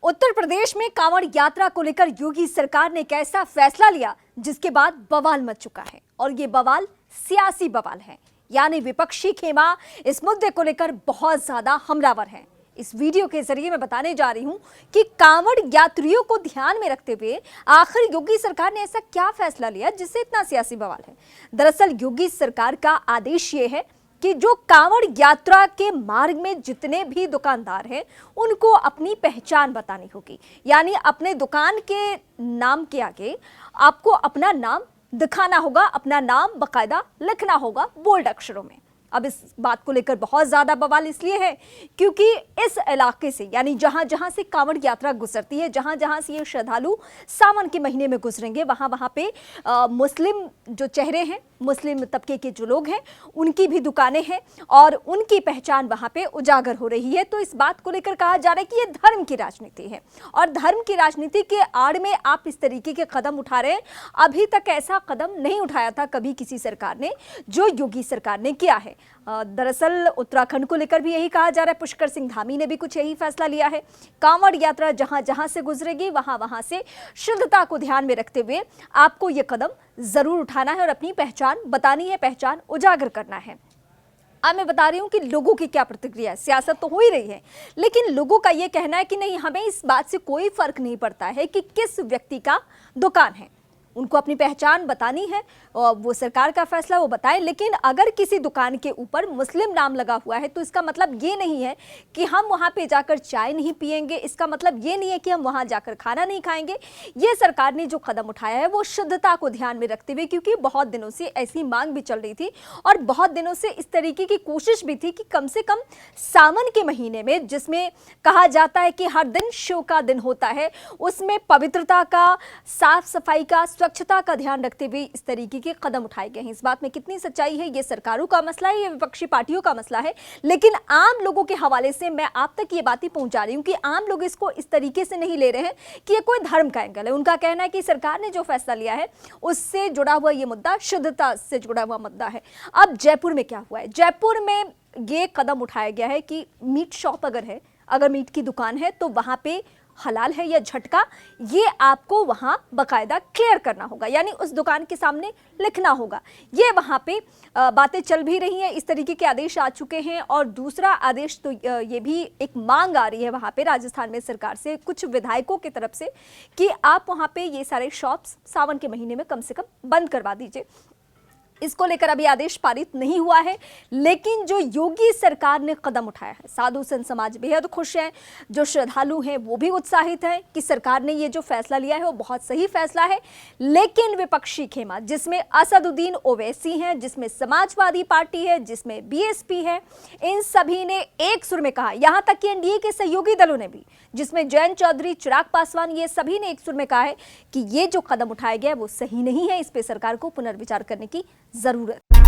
उत्तर प्रदेश में कांवड़ यात्रा को लेकर योगी सरकार ने एक ऐसा फैसला लिया जिसके बाद बवाल मच चुका है और ये बवाल सियासी बवाल है। यानी विपक्षी खेमा इस मुद्दे को लेकर बहुत ज्यादा हमलावर है। इस वीडियो के जरिए मैं बताने जा रही हूं कि कांवड़ यात्रियों को ध्यान में रखते हुए आखिर योगी सरकार ने ऐसा क्या फैसला लिया जिससे इतना सियासी बवाल है। दरअसल योगी सरकार का आदेश ये है कि जो कांवड़ यात्रा के मार्ग में जितने भी दुकानदार हैं उनको अपनी पहचान बतानी होगी। यानी अपने दुकान के नाम के आगे आपको अपना नाम दिखाना होगा, अपना नाम बकायदा लिखना होगा बोल्ड अक्षरों में। अब इस बात को लेकर बहुत ज्यादा बवाल इसलिए है क्योंकि इस इलाके से यानी जहां जहां से कांवड़ यात्रा गुजरती है, जहां जहां से ये श्रद्धालु सावन के महीने में गुजरेंगे, वहां वहां पे मुस्लिम जो चेहरे हैं, मुस्लिम तबके के जो लोग हैं, उनकी भी दुकानें हैं और उनकी पहचान वहां पे उजागर हो रही है। तो इस बात को लेकर कहा जा रहा है कि ये धर्म की राजनीति है और धर्म की राजनीति के आड़ में आप इस तरीके के कदम उठा रहे हैं। अभी तक ऐसा कदम नहीं उठाया था कभी किसी सरकार ने जो योगी सरकार ने किया है। दरअसल उत्तराखंड को लेकर भी यही कहा जा रहा है। पुष्कर सिंह धामी ने भी कुछ यही फैसला लिया है। कांवड़ यात्रा जहां जहां से गुजरेगी वहां वहां से शुद्धता को ध्यान में रखते हुए आपको यह कदम जरूर उठाना है और अपनी पहचान बतानी है, पहचान उजागर करना है। अब मैं बता रही हूं कि लोगों की क्या प्रतिक्रिया है। सियासत तो हो ही रही है, लेकिन लोगों का यह कहना है कि नहीं, हमें इस बात से कोई फर्क नहीं पड़ता है कि किस व्यक्ति का दुकान है, उनको अपनी पहचान बतानी है और वो सरकार का फैसला वो बताएं। लेकिन अगर किसी दुकान के ऊपर मुस्लिम नाम लगा हुआ है तो इसका मतलब ये नहीं है कि हम वहां पे जाकर चाय नहीं पिएंगे, इसका मतलब ये नहीं है कि हम वहां जाकर खाना नहीं खाएंगे। ये सरकार ने जो कदम उठाया है वो शुद्धता को ध्यान में रखते हुए, क्योंकि बहुत दिनों से ऐसी मांग भी चल रही थी और बहुत दिनों से इस तरीके की कोशिश भी थी कि कम से कम सावन के महीने में, जिसमें कहा जाता है कि हर दिन शिव का दिन होता है, उसमें पवित्रता का, साफ सफाई का, स्वच्छता का ध्यान रखते हुए इस तरीके के कदम उठाए गए हैं। इस बात में कितनी सच्चाई है ये सरकारों का मसला है, ये विपक्षी पार्टियों का मसला है, लेकिन आम लोगों के हवाले से मैं आप तक ये बातें पहुंचा रही हूं कि आम लोग इसको इस तरीके से नहीं ले रहे हैं कि ये कोई धर्म का एंगल है। उनका कहना है कि सरकार ने जो फैसला लिया है उससे जुड़ा हुआ ये मुद्दा शुद्धता से जुड़ा हुआ मुद्दा है। अब जयपुर में क्या हुआ है? जयपुर में ये कदम उठाया गया है कि मीट शॉप अगर मीट की दुकान है तो वहां पे हलाल है या झटका, ये आपको वहां बकायदा क्लियर करना होगा, यानी उस दुकान के सामने लिखना होगा। ये वहां पे बातें चल भी रही हैं, इस तरीके के आदेश आ चुके हैं। और दूसरा आदेश तो ये भी एक मांग आ रही है वहां पे राजस्थान में सरकार से, कुछ विधायकों की तरफ से, कि आप वहां पे ये सारे शॉप्स सावन के महीने में कम से कम बंद करवा दीजिए। इसको लेकर अभी आदेश पारित नहीं हुआ है, लेकिन जो योगी सरकार ने कदम उठाया है, साधु संत समाज बेहद खुश है, जो श्रद्धालु हैं वो भी उत्साहित है कि सरकार ने ये जो फैसला लिया है वो बहुत सही फैसला है। लेकिन विपक्षी खेमा, जिसमें असदुद्दीन ओवैसी हैं, जिसमें समाजवादी पार्टी है, जिसमें बीएसपी है, इन सभी ने एक सुर में कहा, यहां तक कि एनडीए के सहयोगी दलों ने भी, जिसमें जयंत चौधरी, चिराग पासवान, ये सभी ने एक सुर में कहा है कि ये जो कदम उठाया गया है वो सही नहीं है, इस पे सरकार को पुनर्विचार करने की जरूरत।